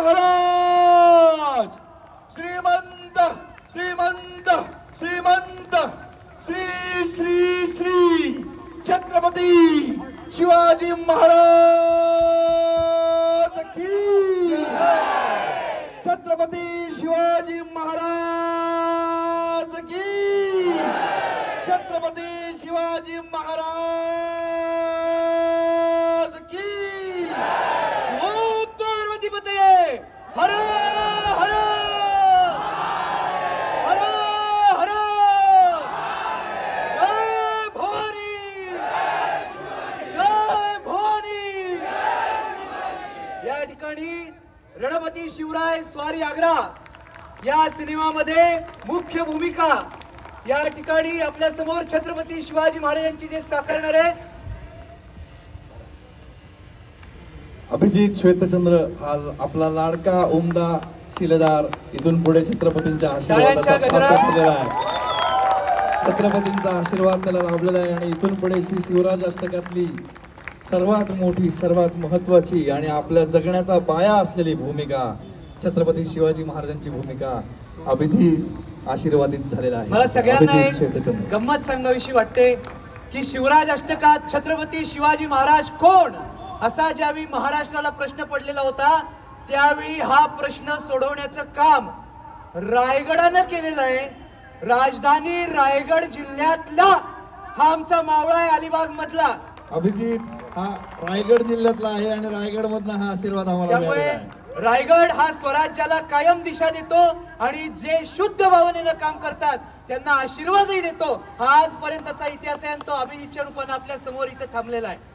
महाराज श्रीमंत श्रीमंत श्रीमंत श्री श्री श्री छत्रपती शिवाजी महाराज की छत्रपती शिवाजी महाराज की छत्रपती शिवाजी महाराज की ओम पार्वती पतये हर हर हर हर जय भवानी जय भवानी। या ठिकाणी रणपती शिवराय स्वारी आग्रा या सिनेमामध्ये मुख्य भूमिका या ठिकाणी आपल्या समोर छत्रपती शिवाजी महाराजांची जे साकारणार आहे अभिजित श्वेतचंद्र हा आपला लाडका उमदा शिलेदार इथून पुढे छत्रपतींच्या आशीर्वादाचा पात्र ठरलेला आहे. छत्रपतींचा आशीर्वाद त्याला लाभलेला आहे आणि इथून पुढे श्री शिवराज अष्टकातली सर्वात मोठी सर्वात महत्वाची आणि आपल्या जगण्याचा पाया असलेली भूमिका छत्रपती शिवाजी महाराजांची भूमिका अभिजित आशीर्वादित झालेला आहे. मला सगळ्यांना अभिजित एक श्वेतचंद्र गंमत सांगावीशी वाटते की शिवराज अष्टकात छत्रपती शिवाजी महाराज कोण असा ज्यावेळी महाराष्ट्राला प्रश्न पडलेला होता त्यावेळी हा प्रश्न सोडवण्याचं काम रायगडानं केलेलं आहे. राजधानी रायगड जिल्ह्यातला हा आमचा मावळा आहे अलिबाग मधला. अभिजित हा रायगड जिल्ह्यातला आहे आणि रायगड मधला हा आशीर्वाद आम्हाला त्यामुळे मिळालेला आहे. रायगड हा स्वराज्याला कायम दिशा देतो आणि जे शुद्ध भावनेनं काम करतात त्यांना आशीर्वादही देतो. हा आजपर्यंतचा इतिहास आहे आणि तो अभिजितच्या रूपाने आपल्या समोर इथे थांबलेला आहे.